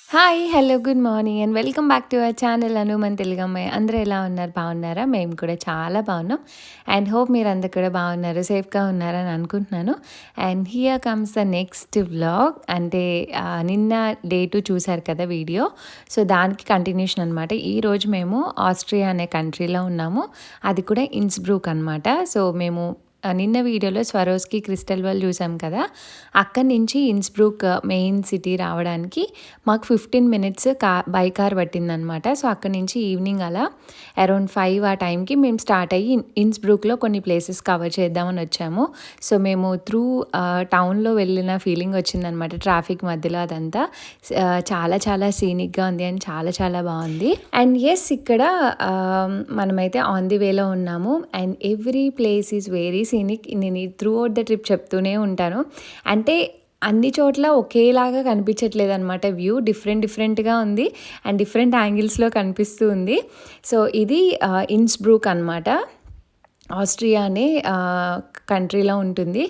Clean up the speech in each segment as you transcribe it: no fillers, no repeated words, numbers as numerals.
Hi! Hello! Good morning and welcome back to our channel Anu మన తెలుగమ్మాయి. అందరూ ఎలా ఉన్నారు? బాగున్నారా? మేము కూడా చాలా బాగున్నాం. అండ్ హోప్ మీరందరూ కూడా బాగున్నారు, సేఫ్‌గా ఉన్నారని అనుకుంటున్నాను. And here comes the next vlog. అంటే నిన్న డే 2 చూసారు కదా వీడియో. సో, దానికి కంటిన్యూషన్ అనమాట. ఈరోజు మేము ఆస్ట్రియా అనే కంట్రీలో ఉన్నాము. అది కూడా ఇన్స్‌బ్రూక్ అనమాట. సో, మేము నిన్న వీడియోలో స్వరోస్కి క్రిస్టల్ వరల్డ్ చూసాం కదా. అక్కడి నుంచి ఇన్స్‌బ్రూక్ మెయిన్ సిటీ రావడానికి మాకు 15 మినిట్స్ బై కార్ పట్టిందనమాట. సో, అక్కడి నుంచి ఈవినింగ్ అలా అరౌండ్ 5 ఆ టైంకి మేము స్టార్ట్ అయ్యి ఇన్స్‌బ్రూక్‌లో కొన్ని ప్లేసెస్ కవర్ చేద్దామని వచ్చాము. సో, మేము త్రూ టౌన్‌లో వెళ్ళిన ఫీలింగ్ వచ్చిందనమాట. ట్రాఫిక్ మధ్యలో అదంతా చాలా చాలా సీనిక్‌గా ఉంది అండ్ చాలా చాలా బాగుంది. అండ్ యెస్, ఇక్కడ మనమైతే ఆన్ ది వేలో ఉన్నాము. And every place is very scenic. నేను త్రూ అవుట్ ద ట్రిప్ చెప్తూనే ఉంటాను. అంటే అన్ని చోట్ల ఒకేలాగా కనిపించట్లేదు అనమాట. వ్యూ డిఫరెంట్‌గా ఉంది అండ్ డిఫరెంట్ యాంగిల్స్‌లో కనిపిస్తూ ఉంది. సో, ఇది ఇన్స్‌బ్రూక్ అనమాట. ఆస్ట్రియా అనే కంట్రీలో ఉంటుంది.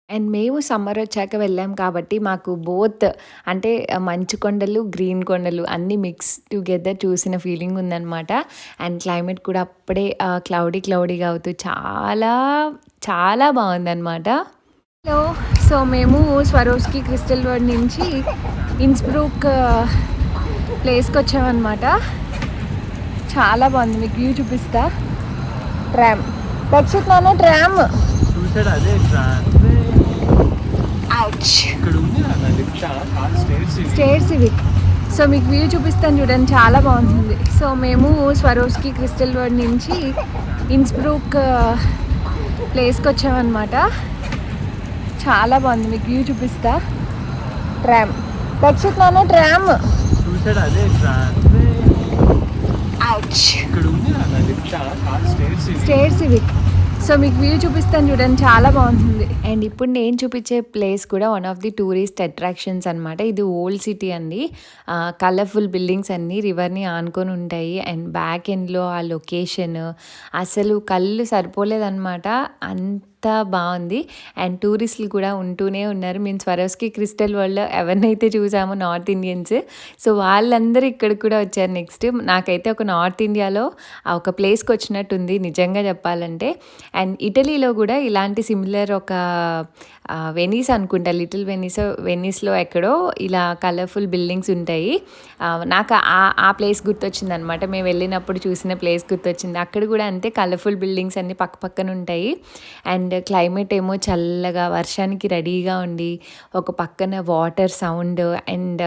అండ్ మేము సమ్మర్ వచ్చాక వెళ్ళాం కాబట్టి మాకు బోత్ అంటే మంచు కొండలు, గ్రీన్ కొండలు అన్నీ మిక్స్ టుగెదర్ చూసిన ఫీలింగ్ ఉందనమాట. అండ్ క్లైమేట్ కూడా అప్పుడే క్లౌడీగా అవుతూ చాలా చాలా బాగుందనమాట. హలో! సో, మేము స్వరోస్కి క్రిస్టల్ వరల్డ్ నుంచి ఇన్స్‌బ్రూక్ ప్లేస్కి వచ్చామన్నమాట. చాలా బాగుంది. మీకు వ్యూ చూపిస్తా. ట్రామ్ రక్షిత్ నాన్న ట్రామ్ స్టేర్స్ ఇవి. సో, మీకు వ్యూ చూపిస్తాను చూడండి, చాలా బాగుంటుంది. సో, మేము స్వరోస్కి క్రిస్టల్ వరల్డ్ నుంచి ఇన్స్‌బ్రూక్ ప్లేస్కి వచ్చామన్నమాట. చాలా బాగుంది. మీకు వ్యూ చూపిస్తా. ట్రామ్ రక్షిత్ నాన్న ట్రామ్ స్టేర్స్ ఇవి. సో, మీకు వ్యూ చూపిస్తాను చూడండి, చాలా బాగుంటుంది. అండ్ ఇప్పుడు నేను చూపించే ప్లేస్ కూడా one of the tourist attractions అనమాట. ఇది ఓల్డ్ సిటీ అండి. కలర్ఫుల్ బిల్డింగ్స్ అన్నీ రివర్ని ఆనుకొని ఉంటాయి. అండ్ బ్యాక్ ఎండ్లో ఆ లొకేషన్ అసలు కళ్ళు సరిపోలేదన్నమాట. అంత బాగుంది. అండ్ టూరిస్టులు కూడా ఉంటూనే ఉన్నారు. మేము స్వరోస్కి క్రిస్టల్ వరల్డ్లో ఎవరినైతే చూసామో నార్త్ ఇండియన్స్, సో వాళ్ళందరూ ఇక్కడికి కూడా వచ్చారు. నెక్స్ట్ నాకైతే ఒక నార్త్ ఇండియాలో ఒక ప్లేస్కి వచ్చినట్టుంది నిజంగా చెప్పాలంటే. అండ్ ఇటలీలో కూడా ఇలాంటి సిమిలర్ ఒక వెనీస్ అనుకుంటా, లిటిల్ వెనీస్లో ఎక్కడో ఇలా కలర్ఫుల్ బిల్డింగ్స్ ఉంటాయి. నాకు ఆ ప్లేస్ గుర్తొచ్చింది అనమాట. మేము వెళ్ళినప్పుడు చూసిన ప్లేస్ గుర్తొచ్చింది. అక్కడ కూడా అంతే, కలర్ఫుల్ బిల్డింగ్స్ అన్నీ పక్కన ఉంటాయి. అండ్ క్లైమేట్ ఏమో చల్లగా వర్షానికి రెడీగా ఉండి, ఒక పక్కన వాటర్ సౌండ్ అండ్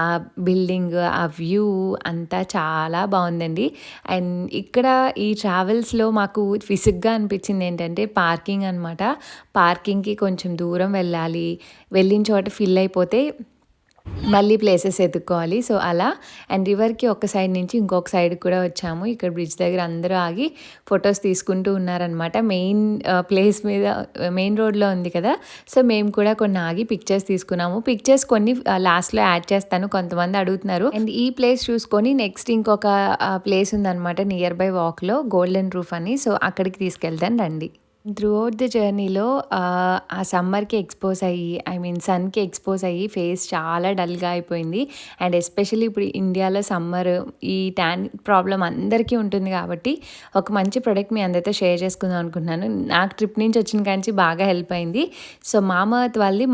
ఆ బిల్డింగ్, ఆ వ్యూ అంతా చాలా బాగుందండి. అండ్ ఇక్కడ ఈ ట్రావెల్స్లో మాకు విసుగ్గా అనిపించింది ఏంటంటే పార్కింగ్ అనమాట. పార్కింగ్కి కొంచెం దూరం వెళ్ళాలి. వెళ్ళిన చోట ఫిల్ అయిపోతే మళ్ళీ ప్లేసెస్ ఎత్తుక్కోవాలి. సో, అలా. అండ్ రివర్కి ఒక సైడ్ నుంచి ఇంకొక సైడ్ కూడా వచ్చాము. ఇక్కడ బ్రిడ్జ్ దగ్గర అందరూ ఆగి ఫొటోస్ తీసుకుంటూ ఉన్నారనమాట. ప్లేస్ మీద మెయిన్ రోడ్లో ఉంది కదా. సో, మేము కూడా కొన్ని ఆగి పిక్చర్స్ తీసుకున్నాము. పిక్చర్స్ కొన్ని లాస్ట్లో యాడ్ చేస్తాను, కొంతమంది అడుగుతున్నారు. అండ్ ఈ ప్లేస్ చూసుకొని నెక్స్ట్ ఇంకొక ప్లేస్ ఉందన్నమాట నియర్ బై వాక్లో, గోల్డెన్ రూఫ్ అని. సో, అక్కడికి తీసుకెళ్తాను రండి. త్రూ అవుట్ ద జర్నీలో ఆ సమ్మర్కి ఎక్స్పోజ్ అయ్యి, సన్కి ఎక్స్పోజ్ అయ్యి ఫేస్ చాలా డల్గా అయిపోయింది. అండ్ ఎస్పెషల్లీ ఇప్పుడు ఇండియాలో సమ్మర్ ఈ ట్యాన్ ప్రాబ్లం అందరికీ ఉంటుంది కాబట్టి ఒక మంచి ప్రోడక్ట్ మీ అందరితో షేర్ చేసుకుందాం అనుకుంటున్నాను. నాకు ట్రిప్ నుంచి వచ్చిన కాంచి బాగా హెల్ప్ అయింది. సో, మామర్త్ వాళ్ళది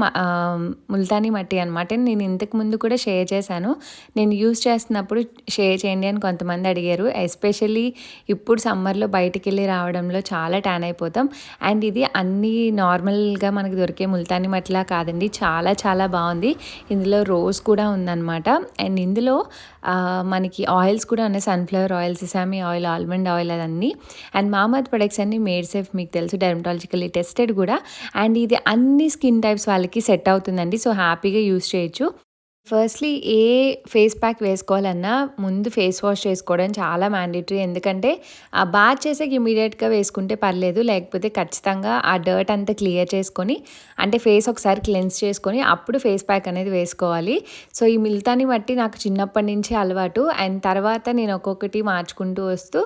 ముల్తానీ మట్టి అనమాట. నేను ఇంతకు ముందు కూడా షేర్ చేశాను. నేను యూస్ చేస్తున్నప్పుడు షేర్ చేయండి అని కొంతమంది అడిగారు. ఎస్పెషల్లీ ఇప్పుడు సమ్మర్లో బయటికి వెళ్ళి రావడంలో చాలా ట్యాన్ అయిపోతాం. అండ్ ఇది అన్నీ నార్మల్గా మనకు దొరికే ముల్తానీ మట్టిలా కాదండి, చాలా చాలా బాగుంది. ఇందులో రోజ్ కూడా ఉందన్నమాట. అండ్ ఇందులో మనకి ఆయిల్స్ కూడా ఉన్నాయి, sunflower oil, sesame oil, almond oil అదన్నీ. అండ్ మామర్త్ ప్రొడక్ట్స్ అన్నీ మేడ్ సేఫ్, మీకు తెలుసు, డెర్మటాలజికల్లీ టెస్టెడ్ కూడా. అండ్ ఇది అన్ని స్కిన్ టైప్స్ వాళ్ళకి సెట్ అవుతుందండి. సో, హ్యాపీగా యూస్ చేయొచ్చు. ఫస్ట్‌లీ ఏ ఫేస్ ప్యాక్ వేసుకోవాలన్నా ముందు ఫేస్ వాష్ చేసుకోవడం చాలా మ్యాండేటరీ. ఎందుకంటే బాత్ చేసాక ఇమ్మీడియేట్‌గా వేసుకుంటే పర్లేదు. లేకపోతే ఖచ్చితంగా ఆ డర్ట్ అంతా క్లియర్ చేసుకొని, అంటే ఫేస్ ఒకసారి క్లెన్స్ చేసుకొని అప్పుడు ఫేస్ ప్యాక్ అనేది వేసుకోవాలి. సో, ఈ ముల్తానీ మట్టి నాకు చిన్నప్పటి నుంచి అలవాటు. అండ్ తర్వాత నేను ఒక్కొక్కటి మార్చుకుంటూ వస్తూ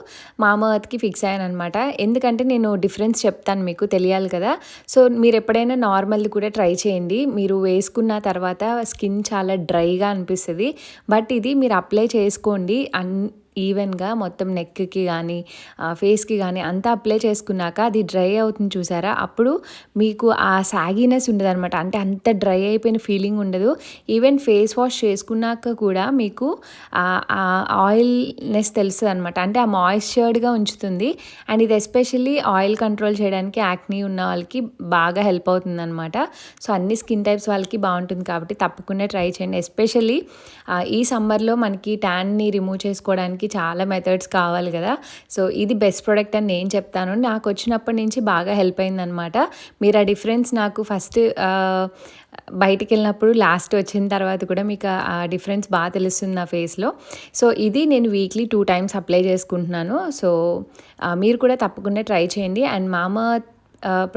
మామా ఎర్త్‌కి ఫిక్స్ అయ్యాననమాట. ఎందుకంటే నేను డిఫరెన్స్ చెప్తాను, మీకు తెలియాలి కదా. సో, మీరు ఎప్పుడైనా నార్మల్‌ది కూడా ట్రై చేయండి. మీరు వేసుకున్న తర్వాత స్కిన్ చాలా డ్రైగా అనిపిస్తుంది. బట్ ఇది మీరు అప్లై చేసుకోండి ఈవెన్గా మొత్తం నెక్కి కానీ ఫేస్కి కానీ అంతా అప్లై చేసుకున్నాక అది డ్రై అవుతుంది చూసారా, అప్పుడు మీకు ఆ సాగీనెస్ ఉండదు అనమాట. అంటే అంత డ్రై అయిపోయిన ఫీలింగ్ ఉండదు. ఈవెన్ ఫేస్ వాష్ చేసుకున్నాక కూడా మీకు ఆ ఆయిల్నెస్ తెలుస్తుంది అనమాట. అంటే ఆ మాయిశ్చర్డ్గా ఉంచుతుంది. అండ్ ఇది ఎస్పెషల్లీ ఆయిల్ కంట్రోల్ చేయడానికి యాక్నీ ఉన్న వాళ్ళకి బాగా హెల్ప్ అవుతుంది అనమాట. సో అన్ని స్కిన్ టైప్స్ వాళ్ళకి బాగుంటుంది కాబట్టి తప్పకుండా ట్రై చేయండి. ఎస్పెషల్లీ ఈ సమ్మర్లో మనకి ట్యాన్ని రిమూవ్ చేసుకోవడానికి చాలా మెథడ్స్ కావాలి కదా. సో ఇది బెస్ట్ ప్రోడక్ట్ అని నేను చెప్తాను. నాకు వచ్చినప్పటి నుంచి బాగా హెల్ప్ అయిందనమాట. మీరు ఆ డిఫరెన్స్ నాకు ఫస్ట్ బయటికి వెళ్ళినప్పుడు, లాస్ట్ వచ్చిన తర్వాత కూడా మీకు ఆ డిఫరెన్స్ బాగా తెలుస్తుంది నా ఫేస్లో. సో ఇది నేను వీక్లీ 2 times అప్లై చేసుకుంటున్నాను. సో మీరు కూడా తప్పకుండా ట్రై చేయండి. అండ్ మామాఎర్త్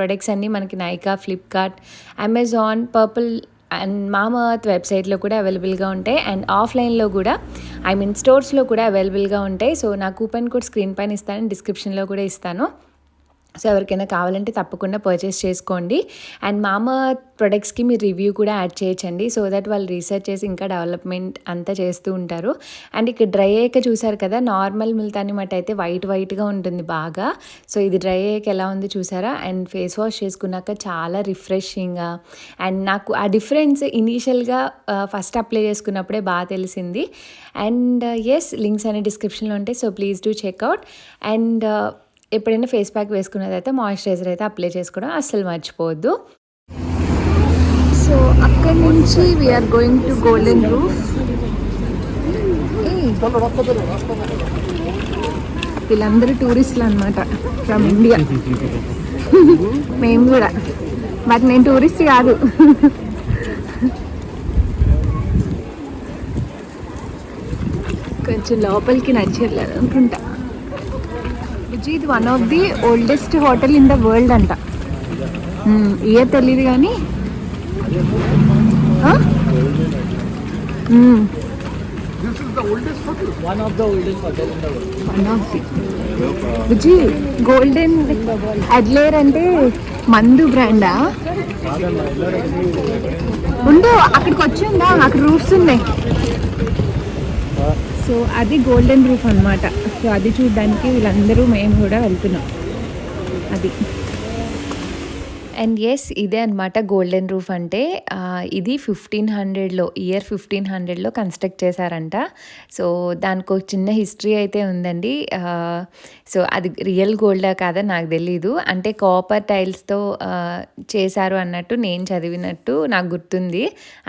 ప్రొడక్ట్స్ అన్నీ మనకి Nykaa, Flipkart, Amazon, purple and Mamaearth వెబ్సైట్లో కూడా అవైలబుల్గా ఉంటాయి. అండ్ ఆఫ్లైన్లో కూడా స్టోర్స్లో కూడా అవైలబుల్గా ఉంటాయి. సో నా కూపన్ కోడ్ స్క్రీన్ పైన ఇస్తాను, డిస్క్రిప్షన్లో కూడా ఇస్తాను. సో ఎవరికైనా కావాలంటే తప్పకుండా పర్చేస్ చేసుకోండి. అండ్ మామాఎర్త్ ప్రొడక్ట్స్కి మీరు రివ్యూ కూడా యాడ్ చేయొచ్చండి. సో దట్ వాళ్ళు రీసెర్చ్ చేసి ఇంకా డెవలప్మెంట్ అంతా చేస్తూ ఉంటారు. అండ్ ఇక్కడ డ్రై అయ్యాక చూసారు కదా, నార్మల్ ముల్తానీ మట్టి అయితే వైట్గా ఉంటుంది బాగా. సో ఇది డ్రై అయ్యాక ఎలా ఉంది చూసారా. అండ్ ఫేస్ వాష్ చేసుకున్నాక చాలా రిఫ్రెషింగ్గా, అండ్ నాకు ఆ డిఫరెన్స్ ఇనీషియల్గా ఫస్ట్ అప్లై చేసుకున్నప్పుడే బాగా తెలిసింది. అండ్ ఎస్, లింక్స్ అనే డిస్క్రిప్షన్లో ఉంటాయి. So please do check out. And ఎప్పుడైనా ఫేస్ ప్యాక్ వేసుకున్నదైతే మాయిశ్చరైజర్ అయితే అప్లై చేసుకోవడం అస్సలు మర్చిపోవద్దు. సో అక్కడి నుంచి we're going to golden roof. వీళ్ళందరూ టూరిస్టులు అనమాట, ఫ్రమ్ ఇండియా. మేము కూడా, బట్ నేను టూరిస్ట్ కాదు. కొంచెం లోపలికి నచ్చలేదు అనుకుంటా. ఇది one of the oldest hotel in the world అంట. ఇయర్ తెలియదు కానీ గోల్డెన్ అడ్లేర్ అంటే మందు బ్రాండా? ఉండు, అక్కడికి వచ్చిందా, అక్కడ రూఫ్స్ ఉన్నాయి. సో అది గోల్డెన్ రూఫ్ అనమాట. సో అది చూడడానికి వీళ్ళందరూ మేము కూడా వెళ్తున్నాం. అది అండ్ ఎస్, ఇదే అనమాట గోల్డెన్ రూఫ్ అంటే. ఇది 1500లో, ఇయర్ 1500లో కన్స్ట్రక్ట్ చేశారంట. సో దానికి ఒక చిన్న హిస్టరీ అయితే ఉందండి. సో అది రియల్ గోల్డా కాదా నాకు తెలీదు. అంటే కాపర్ టైల్స్తో చేశారు అన్నట్టు నేను చదివినట్టు నాకు గుర్తుంది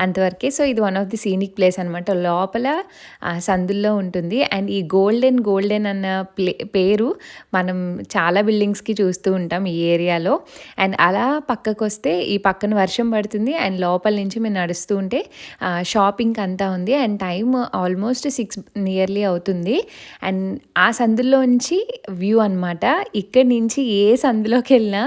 అంతవరకే. సో ఇది one of the scenic place అనమాట. లోపల సందుల్లో ఉంటుంది. అండ్ ఈ గోల్డెన్ అన్న పేరు మనం చాలా బిల్డింగ్స్కి చూస్తూ ఉంటాం ఈ ఏరియాలో. అండ్ అలా పక్కకు వస్తే ఈ పక్కన వర్షం పడుతుంది. అండ్ లోపల నుంచి మేము నడుస్తూ ఉంటే షాపింగ్ అంతా ఉంది. అండ్ టైం ఆల్మోస్ట్ 6 నియర్లీ అవుతుంది. అండ్ ఆ సందులోంచి వ్యూ అనమాట. ఇక్కడి నుంచి ఏ సందులోకి వెళ్ళినా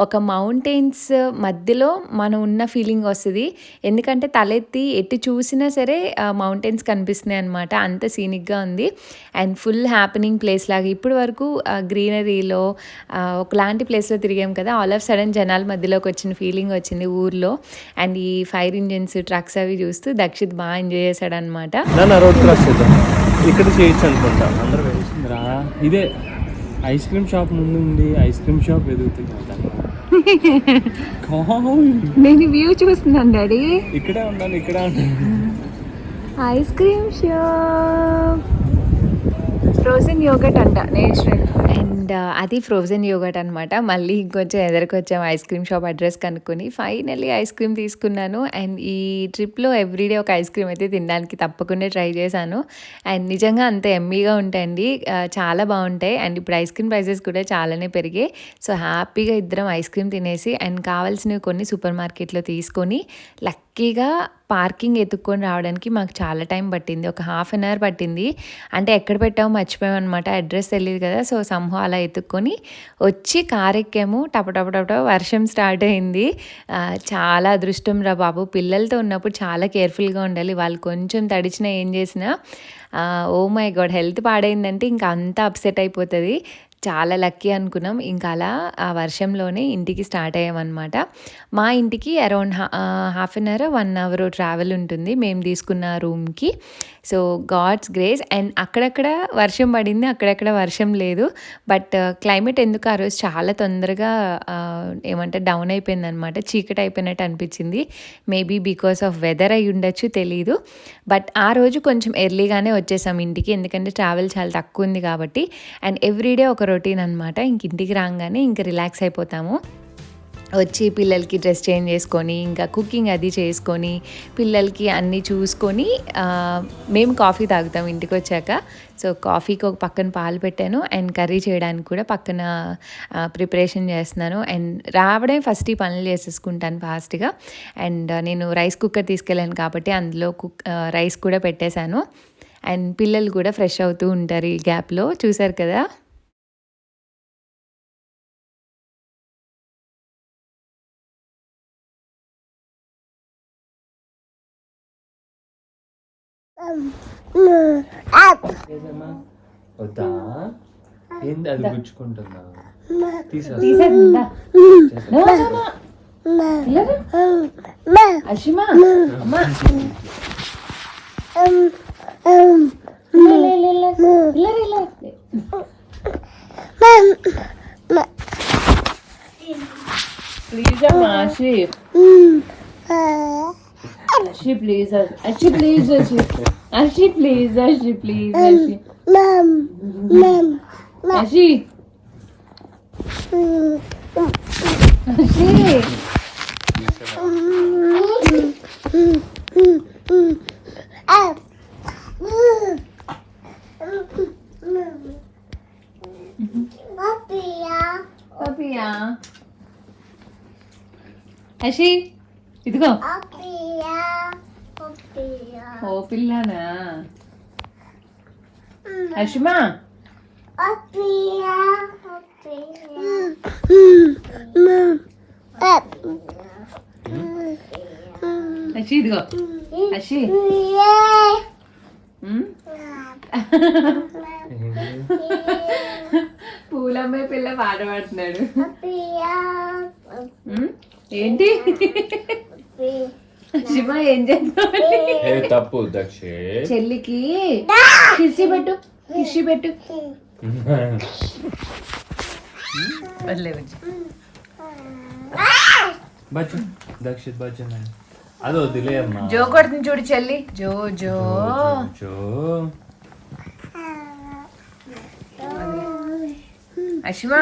ఒక మౌంటైన్స్ మధ్యలో మనం ఉన్న ఫీలింగ్ వస్తుంది. ఎందుకంటే తలెత్తి ఎటు చూసినా సరే మౌంటైన్స్ కనిపిస్తున్నాయి అనమాట. అంత సీనిక్గా ఉంది. అండ్ ఫుల్ హ్యాపెనింగ్ ప్లేస్ లాగా. ఇప్పటి వరకు గ్రీనరీలో ఒకలాంటి ప్లేస్లో తిరిగాం కదా, ఆల్ ఆఫ్ సడన్ జనాల మధ్యలోకి వచ్చిన ఫీలింగ్ వచ్చింది ఊర్లో. అండ్ ఈ ఫైర్ ఇంజిన్స్, ట్రక్స్ అవి చూస్తూ దక్షిత్ బాగా ఎంజాయ్ చేశాడు అనమాట. రోడ్ క్రాస్ చేద్దాం, ఇక్కడ చేయొచ్చు అనుకుంటా. అందరూ వెళ్తుందిరా. ఇదే ఐస్ క్రీమ్ షాప్ ముందు ఉండి ఐస్ క్రీమ్ షాప్ ఎదుగుతుంది. నేను వ్యూ చూస్తున్నాను డాడీ. ఇక్కడే ఉండాలి. Ice cream shop, frozen yogurt అంట, నేచురల్. అండ్ అది ఫ్రోజన్ యోగట్ అనమాట. మళ్ళీ ఇంకొంచెం ఎదురుకొచ్చాం ఐస్ క్రీమ్ షాప్ అడ్రస్ కనుక్కొని. ఫైనల్లీ ఐస్ క్రీమ్ తీసుకున్నాను. అండ్ ఈ ట్రిప్లో ఎవ్రీడే ఒక ఐస్ క్రీమ్ అయితే తినడానికి తప్పకుండా ట్రై చేశాను. అండ్ నిజంగా అంత ఎమ్మీగా ఉంటాయండి, చాలా బాగుంటాయి. అండ్ ఇప్పుడు ఐస్ క్రీమ్ ప్రైసెస్ కూడా చాలానే పెరిగాయి. సో హ్యాపీగా ఇద్దరం ఐస్ క్రీమ్ తినేసి అండ్ కావాల్సినవి కొన్ని సూపర్ మార్కెట్లో తీసుకొని లక్కీగా పార్కింగ్ ఎత్తుక్కొని రావడానికి మాకు చాలా టైం పట్టింది. ఒక 1/2 hour పట్టింది. అంటే ఎక్కడ పెట్టామో మర్చిపోయాం అనమాట, అడ్రస్ తెలియదు కదా. సో సంహో అలా ఎత్తుక్కొని వచ్చి కార్ ఎక్కాము. టపటపటపట వర్షం స్టార్ట్ అయింది. చాలా అదృష్టం రా బాబు. పిల్లలతో ఉన్నప్పుడు చాలా కేర్ఫుల్గా ఉండాలి. వాళ్ళు కొంచెం తడిచినా ఏం చేసినా ఓ మై గాడ్ హెల్త్ పాడైందంటే ఇంకా అంతా అప్సెట్ అయిపోతుంది. చాలా లక్కీ అనుకున్నాం. ఇంకా అలా ఆ వర్షంలోనే ఇంటికి స్టార్ట్ అయ్యామన్నమాట. మా ఇంటికి around half an hour 1 hour travel ఉంటుంది మేము తీసుకున్న రూమ్కి. So God's grace. అండ్ అక్కడక్కడ వర్షం పడింది, అక్కడక్కడ వర్షం లేదు. బట్ క్లైమేట్ ఎందుకు ఆ రోజు చాలా తొందరగా ఏమంటారు డౌన్ అయిపోయిందనమాట. చీకటి అయిపోయినట్టు అనిపించింది. మేబీ బికాస్ ఆఫ్ వెదర్ అయి ఉండొచ్చు, తెలీదు. బట్ ఆ రోజు కొంచెం ఎర్లీగానే వచ్చేసాం ఇంటికి, ఎందుకంటే ట్రావెల్ చాలా తక్కువ ఉంది కాబట్టి. అండ్ ఎవ్రీడే ఒక రొటీన్ అనమాట. ఇంక ఇంటికి రాగానే ఇంక రిలాక్స్ అయిపోతాము. వచ్చి పిల్లలకి డ్రెస్ చేంజ్ చేసుకొని ఇంకా కుకింగ్ అది చేసుకొని పిల్లలకి అన్నీ చూసుకొని మేము కాఫీ తాగుతాం ఇంటికి వచ్చాక. సో కాఫీకి ఒక పక్కన పాలు పెట్టాను అండ్ కర్రీ చేయడానికి కూడా పక్కన ప్రిపరేషన్ చేస్తున్నాను. అండ్ రావడం ఫస్ట్ ఈ పనులు చేసేసుకుంటాను ఫాస్ట్గా. అండ్ నేను రైస్ కుక్కర్ తీసుకెళ్ళాను కాబట్టి అందులో రైస్ కూడా పెట్టేశాను. అండ్ పిల్లలు కూడా ఫ్రెష్ అవుతూ ఉంటారు ఈ గ్యాప్లో, చూసారు కదా. వద్దా ఏంది అది గుచ్చుకుంటుందా? అషిమా ప్లీజ్ అమ్మా Ashi, Ashi please, Ashi please, Ashi Ashi please, Ashi please, Ashi Ashi Ashi papaya Ashi ఇదిగో ఓ పిల్లనా అషిమా అషి ఇదిగో అషి పూలమ్మే పిల్ల పాట పాడుతున్నాడు. ఏంటి శివ ఏం చేద్దాం? తప్పు దక్షి చెల్లికి కిసి పెట్టు, కిసి పెట్టు. బచ్చు దక్షిత్ బచ్చన్ అది వదిలే అమ్మా. జో కొడుతుంది చూడు చెల్లి, జో జో జో. అశ్వా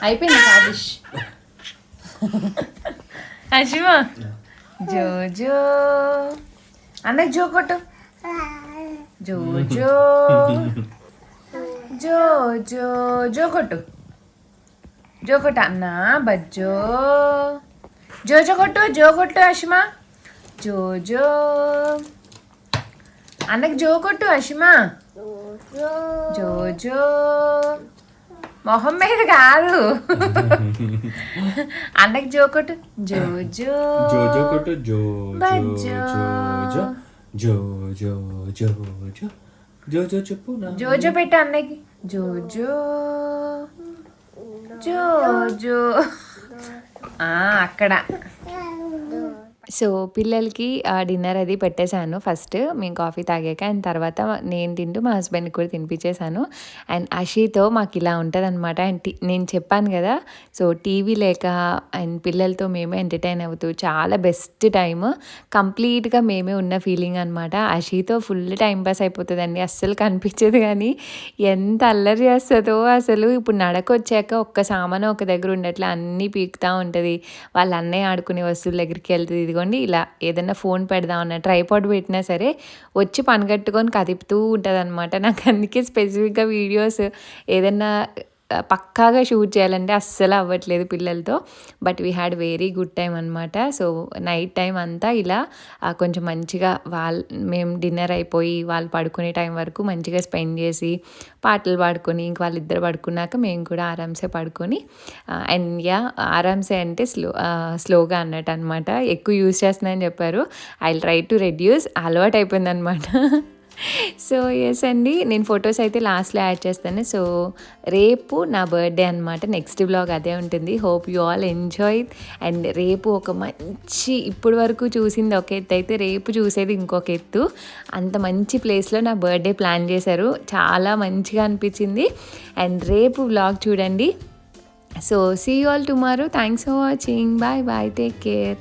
అయిపోయింది కాదిష్. అశ్వా జో జో అన్నకి జో కొట్టు, జో జో జో జో జో కొట్టు, జో కొట్టు అన్న బజ్జో. జో జో కొట్టు, జో కొట్టు అశ్మా, జో జో అన్నకి జో కొట్టు అశ్మా, జో జో మొహం మీద కాదు. అన్నకి జో కొట్టు, జో జో జో జో కొట్టు, జో బజ్జో జో జో జో జో జో జో జో చెప్పు. జో జో పెట్టు అన్నకి, జో జో జో జో అక్కడ. సో పిల్లలకి డిన్నర్ అది పెట్టేశాను ఫస్ట్ మేము కాఫీ తాగాక. అండ్ తర్వాత నేను తింటూ మా హస్బెండ్కి కూడా తినిపించేశాను. అండ్ అషితో మాకు ఇలా ఉంటుంది అనమాట. అండ్ నేను చెప్పాను కదా, సో టీవీ లేక అండ్ పిల్లలతో మేమే ఎంటర్టైన్ అవుతూ చాలా బెస్ట్ టైమ్, కంప్లీట్గా మేమే ఉన్న ఫీలింగ్ అనమాట. అషితో ఫుల్ టైం పాస్ అయిపోతుందండి, అస్సలు కనిపించదు కానీ ఎంత అల్లరి చేస్తుందో అసలు. ఇప్పుడు నడకొచ్చాక ఒక్క సామాను ఒక దగ్గర ఉండట్లే, అన్నీ పీకుతూ ఉంటుంది. వాళ్ళ అన్నయ్య ఆడుకునే వస్తువుల దగ్గరికి వెళ్తుంది. ఇదిగోండి ఇలా ఏదైనా ఫోన్ పెడదాం అన్న ట్రైపాడ్ పెట్టినా సరే వచ్చి పనిగట్టుకొని కదుపుతూ ఉంటుంది అనమాట. నాకు అందుకే స్పెసిఫిక్గా వీడియోస్ ఏదైనా పక్కాగా షూట్ చేయాలంటే అస్సలు అవ్వట్లేదు పిల్లలతో. But we had very good time అనమాట. సో నైట్ టైం అంతా ఇలా కొంచెం మంచిగా మేము డిన్నర్ అయిపోయి వాళ్ళు పడుకునే టైం వరకు మంచిగా స్పెండ్ చేసి పాటలు పాడుకొని ఇంక వాళ్ళిద్దరు పడుకున్నాక మేము కూడా ఆరామ్సే పడుకొని. అండ్ ఆరామ్సే అంటే స్లోగా అన్నట్టు అనమాట. ఎక్కువ యూజ్ చేస్తున్నాయని చెప్పారు. I will try to reduce, అలవాటు అయిపోయింది అనమాట. సో ఎస్ అండి, నేను ఫొటోస్ అయితే లాస్ట్లో యాడ్ చేస్తాను. సో రేపు నా బర్త్డే అనమాట. నెక్స్ట్ బ్లాగ్ అదే ఉంటుంది. Hope you all enjoy. And రేపు ఒక మంచి, ఇప్పటి వరకు చూసింది ఒక ఎత్తు అయితే రేపు చూసేది ఇంకొక ఎత్తు. అంత మంచి ప్లేస్లో నా బర్త్డే ప్లాన్ చేశారు. చాలా మంచిగా అనిపించింది. అండ్ రేపు బ్లాగ్ చూడండి. So see you all tomorrow. Thanks for watching. Bye bye. Take care.